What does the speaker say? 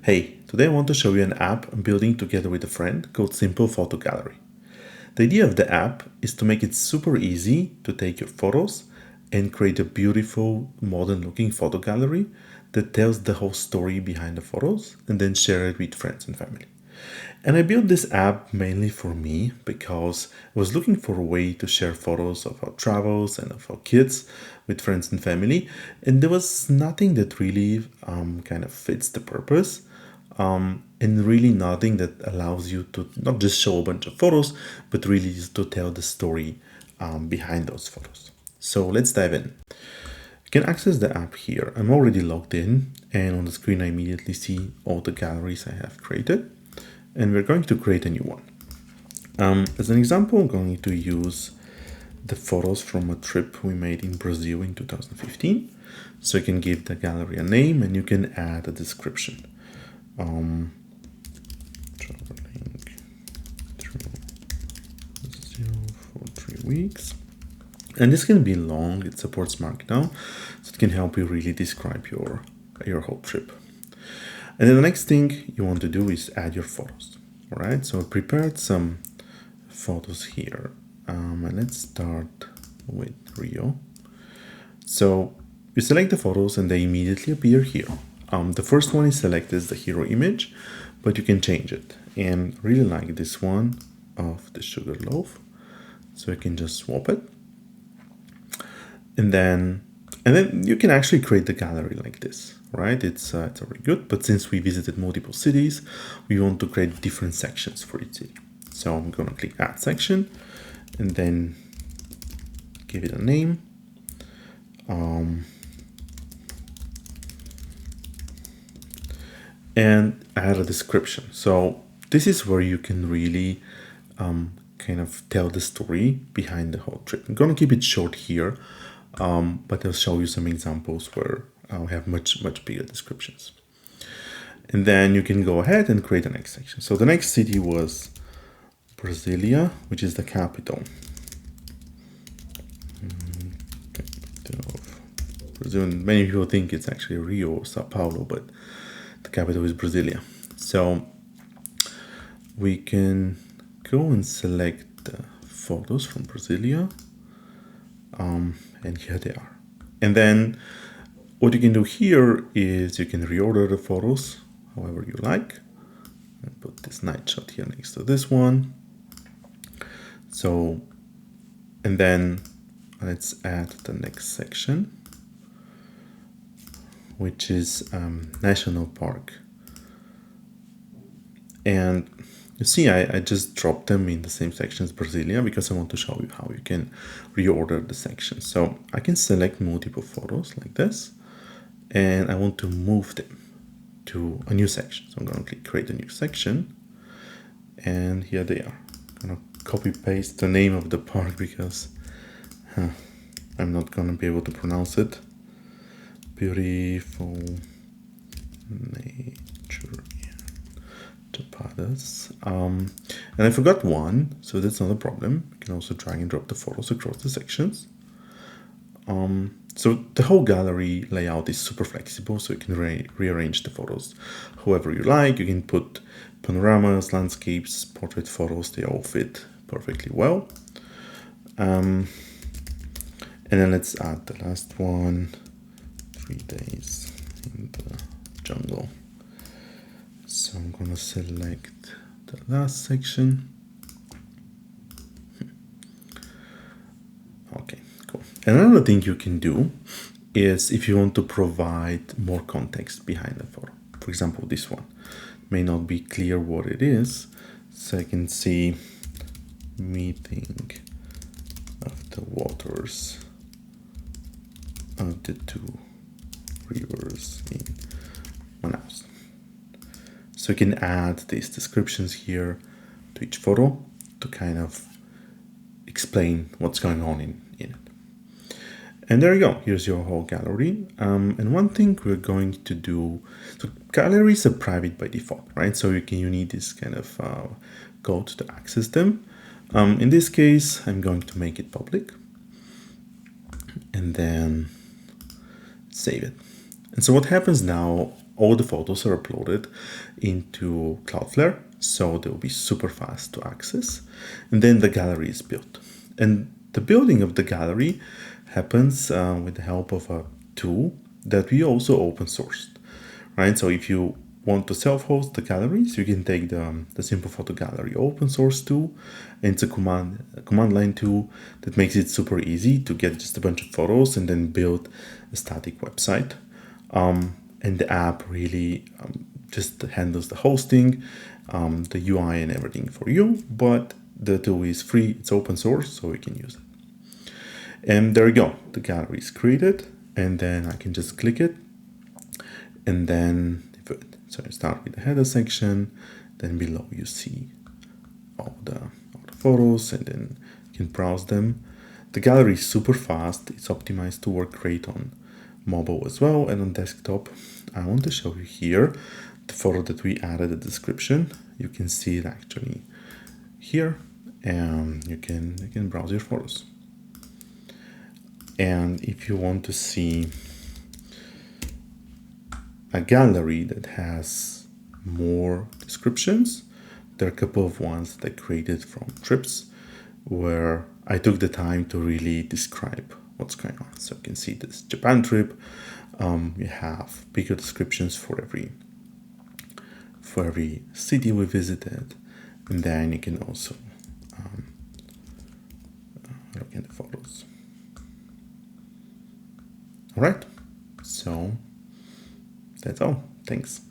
Hey, today I want to show you an app I'm building together with a friend called Simple Photo Gallery. The idea of the app is to make it super easy to take your photos and create a beautiful, modern looking photo gallery that tells the whole story behind the photos and then share it with friends and family. And I built this app mainly for me because I was looking for a way to share photos of our travels and of our kids with friends and family, and there was nothing that really kind of fits the purpose, and really nothing that allows you to not just show a bunch of photos, but really just to tell the story behind those photos. So let's dive in. You can access the app here. I'm already logged in, and on the screen I immediately see all the galleries I have created, and we're going to create a new one. As an example, I'm going to use the photos from a trip we made in Brazil in 2015. So you can give the gallery a name and you can add a description. Traveling through Brazil for 3 weeks. And this can be long, it supports Markdown, so it can help you really describe your whole trip. And then the next thing you want to do is add your photos. All right, so I prepared some photos here. And let's start with Rio. So you select the photos and they immediately appear here. The first one is selected as the hero image, but you can change it. And I really like this one of the sugar loaf. So I can just swap it. And then you can actually create the gallery like this, right? It's already good, but since we visited multiple cities, we want to create different sections for each city. So I'm gonna click Add Section, and then give it a name. And add a description. So this is where you can really kind of tell the story behind the whole trip. I'm gonna keep it short here, but I'll show you some examples where I'll have much bigger descriptions. And then you can go ahead and create the next section. So the next city was Brasilia, which is the capital. Brazil. Many people think it's actually Rio or Sao Paulo, but the capital is Brasilia. So we can go and select the photos from Brasilia, and here they are. And then what you can do here is you can reorder the photos however you like. And put this night shot here next to this one. So, and then let's add the next section, which is National Park. And you see, I just dropped them in the same section as Brasilia because I want to show you how you can reorder the sections. So I can select multiple photos like this, and I want to move them to a new section. So I'm going to click Create a New Section, and here they are. I'm going to copy paste the name of the park because I'm not going to be able to pronounce it. Beautiful nature Chapadas. And I forgot one, so that's not a problem. You can also drag and drop the photos across the sections. So the whole gallery layout is super flexible, so you can rearrange the photos however you like. You can put panoramas, landscapes, portrait photos, they all fit perfectly well. And then let's add the last one, 3 days in the jungle. So I'm gonna select the last section. Okay, cool. Another thing you can do is if you want to provide more context behind the photo. For example, this one may not be clear what it is, so I can see meeting of the waters of the 2 rivers in Manaus. So you can add these descriptions here to each photo to kind of explain what's going on in it. And there you go, here's your whole gallery. And one thing we're going to do, so galleries are private by default, right? So you need this kind of code to access them. In this case, I'm going to make it public and then save it. And so what happens now all the photos are uploaded into Cloudflare, so they'll be super fast to access. And then the gallery is built. And the building of the gallery happens with the help of a tool that we also open sourced, right? So if you want to self-host the galleries, you can take the Simple Photo Gallery open source tool, and it's a command line tool that makes it super easy to get just a bunch of photos and then build a static website. And the app really just handles the hosting, the UI and everything for you, but the tool is free, it's open source, so you can use it. And there you go, the gallery is created, and then I can just click it, and then so you start with the header section, then below you see all the photos, and then you can browse them. The gallery is super fast, it's optimized to work great on mobile as well and on desktop. I want to show you here the photo that we added a description. You can see it actually here, and you can browse your photos. And if you want to see a gallery that has more descriptions, there are a couple of ones that I created from trips where I took the time to really describe what's going on. So you can see this Japan trip. You have bigger descriptions for every city we visited, and then you can also look at the photos. All right, so that's all. Thanks.